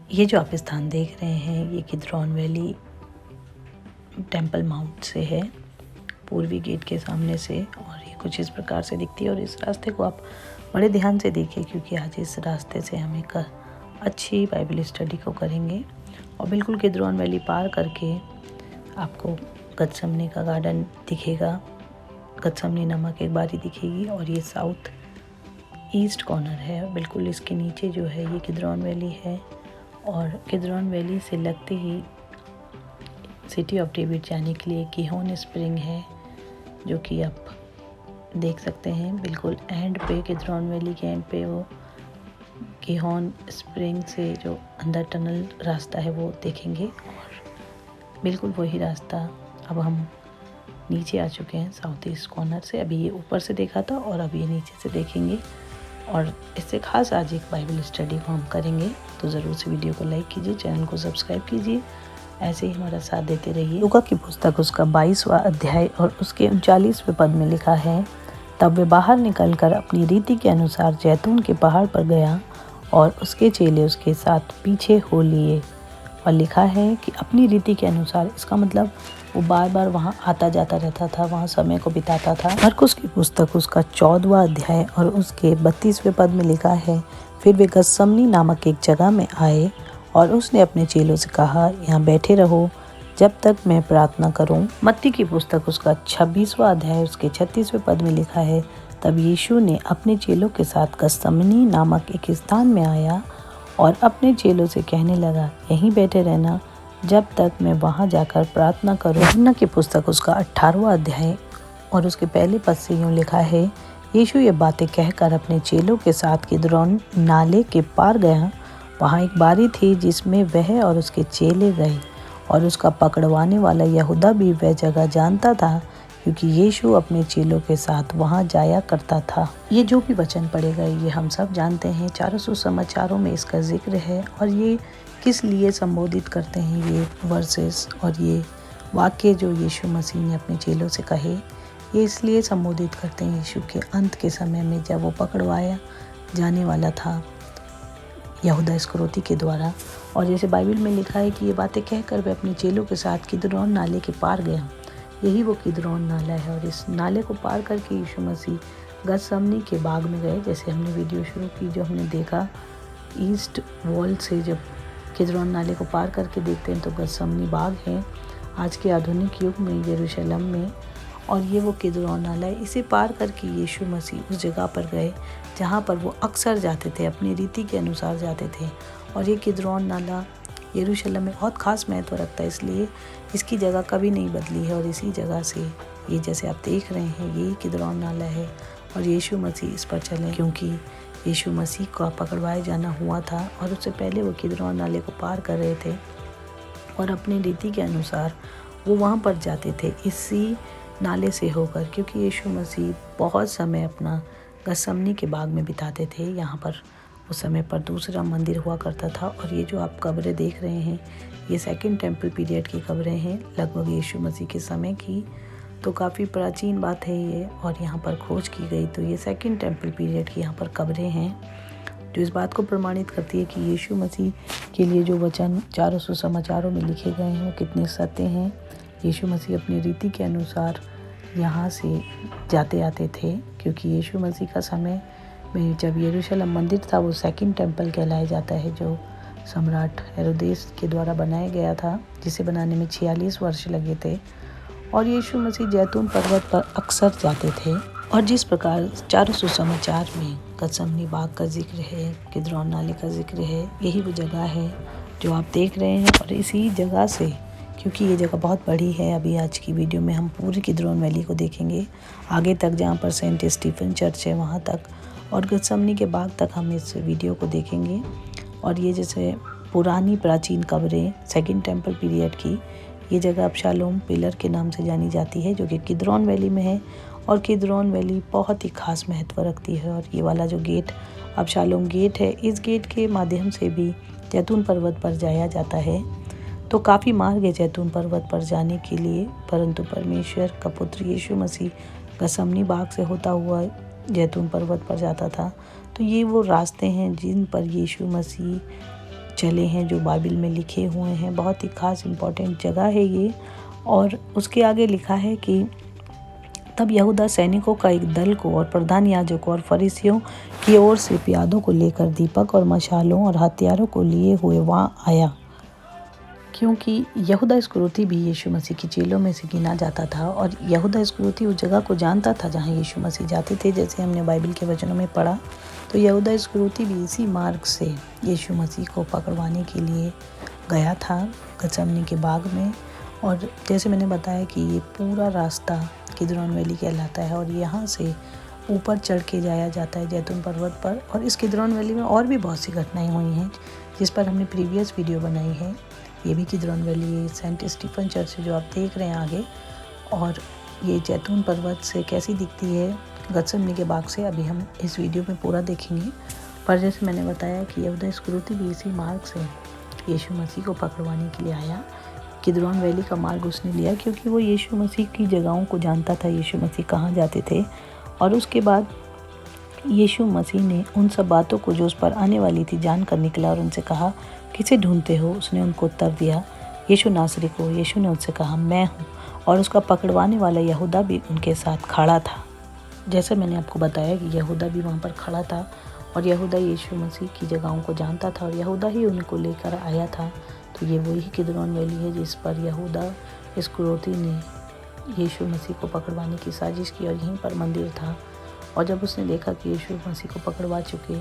ये जो आप स्थान देख रहे हैं ये किद्रॉन वैली टेंपल माउंट से है, पूर्वी गेट के सामने से, और ये कुछ इस प्रकार से दिखती है। और इस रास्ते को आप बड़े ध्यान से देखिए क्योंकि आज इस रास्ते से हम एक अच्छी बाइबल स्टडी को करेंगे। और बिल्कुल किद्रॉन वैली पार करके आपको गत्समनी का गार्डन दिखेगा, गत्समनी नामक एक बारी दिखेगी, और ये साउथ ईस्ट कॉर्नर है। बिल्कुल इसके नीचे जो है ये किद्रॉन वैली है, और किद्रॉन वैली से लगते ही सिटी ऑफ डेविड जाने के लिए गिहोन स्प्रिंग है, जो कि आप देख सकते हैं बिल्कुल एंड पे, किद्रॉन वैली के एंड पे वो गिहोन स्प्रिंग से जो अंदर टनल रास्ता है वो देखेंगे। और बिल्कुल वही रास्ता अब हम नीचे आ चुके हैं साउथ ईस्ट कॉर्नर से। अभी ये ऊपर से देखा था और अब ये नीचे से देखेंगे, और इससे खास आज एक बाइबल स्टडी को हम करेंगे। तो ज़रूर से वीडियो को लाइक कीजिए, चैनल को सब्सक्राइब कीजिए, ऐसे ही हमारा साथ देते रहिए। लूका की पुस्तक उसका 22वां अध्याय और उसके 39वें पद में लिखा है, तब वे बाहर निकलकर अपनी रीति के अनुसार जैतून के पहाड़ पर गया और उसके चेले उसके साथ पीछे हो लिए। और लिखा है कि अपनी रीति के अनुसार, इसका मतलब वो बार बार वहाँ आता जाता रहता था, वहाँ समय को बिताता था। मरकुस की पुस्तक उसका 14वां अध्याय और उसके 32वें पद में लिखा है, फिर वे गत्समनी नामक एक जगह में आए और उसने अपने चेलों से कहा, यहाँ बैठे रहो जब तक मैं प्रार्थना करूं। मत्ती की पुस्तक उसका 26वां अध्याय उसके 36वें पद में लिखा है, तब यीशु ने अपने चेलों के साथ गत्समनी नामक एक स्थान में आया और अपने चेलों से कहने लगा, यहीं बैठे रहना जब तक मैं वहां जाकर प्रार्थना करूं। यूहन्ना की पुस्तक उसका 18वां अध्याय और उसके पहले पद से यूँ लिखा है, यीशु ये बातें कहकर अपने चेलों के साथ किद्रॉन नाले के पार गया। वहाँ एक बारी थी जिसमें वह और उसके चेले गए, और उसका पकड़वाने वाला यहूदा भी वह जगह जानता था क्योंकि यीशु अपने चेलों के साथ वहाँ जाया करता था। ये जो भी वचन पढ़ेगा ये हम सब जानते हैं, 400 सुसमाचारों में इसका जिक्र है। और ये किस लिए संबोधित करते हैं ये वर्सेस और ये वाक्य जो यीशु मसीह ने अपने चेलों से कहे, ये इसलिए संबोधित करते हैं यीशु के अंत के समय में, जब वो पकड़वाया जाने वाला था यहूदा इस्करियोती के द्वारा। और जैसे बाइबल में लिखा है कि ये बातें कहकर वह अपने चेलों के साथ किद्रॉन नाले के पार गया। यही वो किद्रॉन नाला है, और इस नाले को पार करके यीशु मसीह गत्समनी के बाग में गए। जैसे हमने वीडियो शुरू की, जो हमने देखा ईस्ट वॉल से जब किद्रॉन नाले को पार करके देखते हैं तो गत्समनी बाग है आज के आधुनिक युग में यरूशलेम में। और ये वो किद्रॉन नाला है, इसे पार करके यीशु मसीह उस जगह पर गए जहाँ पर वो अक्सर जाते थे, अपनी रीति के अनुसार जाते थे। और ये किद्रॉन नाला यरूशलेम में बहुत ख़ास महत्व रखता है, इसलिए इसकी जगह कभी नहीं बदली है। और इसी जगह से ये जैसे आप देख रहे हैं ये किद्रॉन नाला है, और यीशु मसीह इस पर चले क्योंकि यीशु मसीह का पकड़वाए जाना हुआ था, और उससे पहले वो किद्रॉन नाले को पार कर रहे थे और अपनी रीति के अनुसार वो वहाँ पर जाते थे इसी नाले से होकर, क्योंकि यीशु मसीह बहुत समय अपना गत्समनी के बाग में बिताते थे। यहाँ पर उस समय पर दूसरा मंदिर हुआ करता था। और ये जो आप कब्रें देख रहे हैं ये सेकंड टेम्पल पीरियड की कब्रें हैं, लगभग यीशु मसीह के समय की। तो काफ़ी प्राचीन बात है ये, और यहाँ पर खोज की गई तो ये सेकंड टेम्पल पीरियड की यहाँ पर कब्रें हैं, जो इस बात को प्रमाणित करती है कि यीशु मसीह के लिए जो वचन 400 सुसमाचारों में लिखे गए हैं वो कितने सत्य हैं। यीशु मसीह अपनी रीति के अनुसार यहाँ से जाते आते थे, क्योंकि यीशु मसीह का समय में जब यरूशलेम मंदिर था वो सेकंड टेम्पल कहलाया जाता है, जो सम्राट हेरोदेस के द्वारा बनाया गया था, जिसे बनाने में 46 वर्ष लगे थे। और यीशु मसीह जैतून पर्वत पर अक्सर जाते थे। और जिस प्रकार 400 सुसमाचार में गत्समनी बाग का जिक्र है, किद्रॉन नाले का जिक्र है, यही वो जगह है जो आप देख रहे हैं। और इसी जगह से, क्योंकि ये जगह बहुत बड़ी है, अभी आज की वीडियो में हम पूरी किद्रॉन वैली को देखेंगे आगे तक, जहाँ पर सेंट स्टीफन चर्च है वहाँ तक, और गत्समनी के बाग तक हम इस वीडियो को देखेंगे। और ये जैसे पुरानी प्राचीन कब्रें सेकंड टेम्पल पीरियड की, ये जगह अबशालोम पिलर के नाम से जानी जाती है, जो कि किद्रॉन वैली में है। और किद्रॉन वैली बहुत ही खास महत्व रखती है। और ये वाला जो गेट अबशालोम गेट है, इस गेट के माध्यम से भी जैतून पर्वत पर जाया जाता है। तो काफ़ी मार्ग है जैतून पर्वत पर जाने के लिए, परंतु परमेश्वर का पुत्र यीशु मसीह गत्समनी बाग से होता हुआ जैतून पर्वत पर जाता था। तो ये वो रास्ते हैं जिन पर यीशु मसीह चले हैं जो बाइबल में लिखे हुए हैं। बहुत ही ख़ास इम्पॉर्टेंट जगह है ये। और उसके आगे लिखा है कि तब यहूदा सैनिकों का एक दल को और प्रधान याजकों और फरीसियों की ओर से प्यादों को लेकर दीपक और मशालों और हथियारों को लिए हुए वहाँ आया, क्योंकि यहूदा इस्करियोती भी यीशु मसीह के चेलों में से गिना जाता था। और यहूदा इस्करियोती उस जगह को जानता था जहाँ यीशु मसीह जाते थे। जैसे हमने बाइबल के वचनों में पढ़ा, तो यहूदा इस्करियोती भी इसी मार्ग से यीशु मसीह को पकड़वाने के लिए गया था गतसमनी के बाग में। और जैसे मैंने बताया कि ये पूरा रास्ता किद्रोन वैली कहलाता है और यहाँ से ऊपर चढ़ के जाया जाता है जैतून पर्वत पर। और इस किद्रोन वैली में और भी बहुत सी घटनाएं हुई हैं जिस पर हमने प्रीवियस वीडियो बनाई है। ये भी Kidron valley saint Stephen church जो आप देख रहे हैं आगे। और ये जैतून पर्वत से कैसी दिखती है गतसमनी के बाग से, अभी हम इस वीडियो में पूरा देखेंगे। पर जैसे मैंने बताया कि यहूदा इस्करियोती भी इसी मार्ग से यीशु मसीह को पकड़वाने के लिए आया। किद्रोन वैली का मार्ग उसने लिया क्योंकि वो यीशु मसीह की जगहों को जानता था, यीशु मसीह कहाँ जाते थे। और उसके बाद यीशु मसीह ने उन सब बातों को जो उस पर आने वाली थी जानकर निकला और उनसे कहा, किसे ढूंढते हो? उसने उनको उत्तर दिया, यीशु नासरी को। यीशु ने उनसे कहा, मैं हूँ। और उसका पकड़वाने वाला यहूदा भी उनके साथ खड़ा था। जैसे मैंने आपको बताया कि यहूदा भी वहाँ पर खड़ा था और यहूदा यीशु मसीह की जगहों को जानता था और यहूदा ही उनको लेकर आया था। तो ये वही किद्रोन वैली है जिस पर यहूदा इस्करियोती ने यीशु मसीह को पकड़वाने की साजिश की। और यहीं पर मंदिर था। और जब उसने देखा कि यीशु मसीह को पकड़वा चुके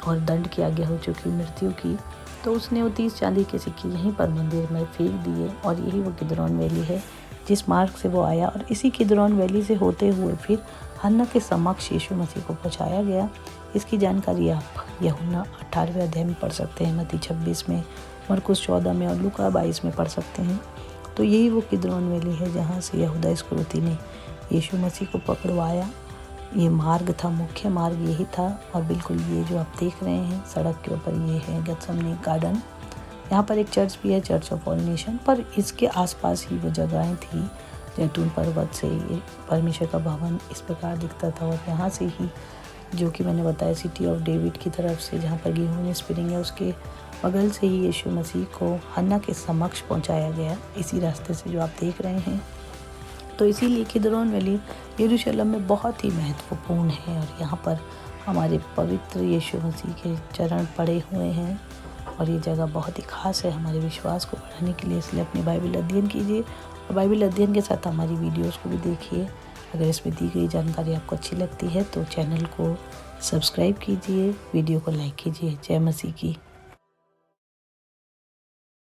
और दंड की आज्ञा हो चुकी मृत्यु की, तो उसने वो 30 चांदी के सिक्के यहीं पर मंदिर में फेंक दिए। और यही वो किद्रोन वैली है जिस मार्ग से वो आया। और इसी किद्रोन वैली से होते हुए फिर हन्ना के समक्ष यीशु मसीह को पहुँचाया गया। इसकी जानकारी आप यूहन्ना 18वें अध्याय में पढ़ सकते हैं, मत्ती 26 में, मरकुस 14 में और लूका 22 में पढ़ सकते हैं। तो यही वो किद्रोन वैली है जहाँ से यहूदा इस्करियोती ने यीशु मसीह को पकड़वाया। ये मार्ग था, मुख्य मार्ग यही था। और बिल्कुल ये जो आप देख रहे हैं सड़क के ऊपर, ये है गतसमनी गार्डन। यहाँ पर एक चर्च भी है, चर्च ऑफ ऑल नेशन। पर इसके आसपास ही वो जगहें थी। जैतून पर्वत से ये परमेश्वर का भवन इस प्रकार दिखता था। और यहाँ से ही, जो कि मैंने बताया, सिटी ऑफ डेविड की तरफ से जहाँ पर गेहूं स्प्रिंग है, उसके बगल से ही यीशु मसीह को हन्ना के समक्ष पहुँचाया गया, इसी रास्ते से जो आप देख रहे हैं। तो इसीलिए किद्रोन वैली यरूशलेम में बहुत ही महत्वपूर्ण है। और यहाँ पर हमारे पवित्र यीशु मसीह के चरण पड़े हुए हैं। और ये जगह बहुत ही ख़ास है हमारे विश्वास को बढ़ाने के लिए। इसलिए अपनी बाइबल अध्ययन कीजिए और बाइबल अध्ययन के साथ हमारी वीडियोस को भी देखिए। अगर इसमें दी गई जानकारी आपको अच्छी लगती है तो चैनल को सब्सक्राइब कीजिए, वीडियो को लाइक कीजिए। जय मसीह की।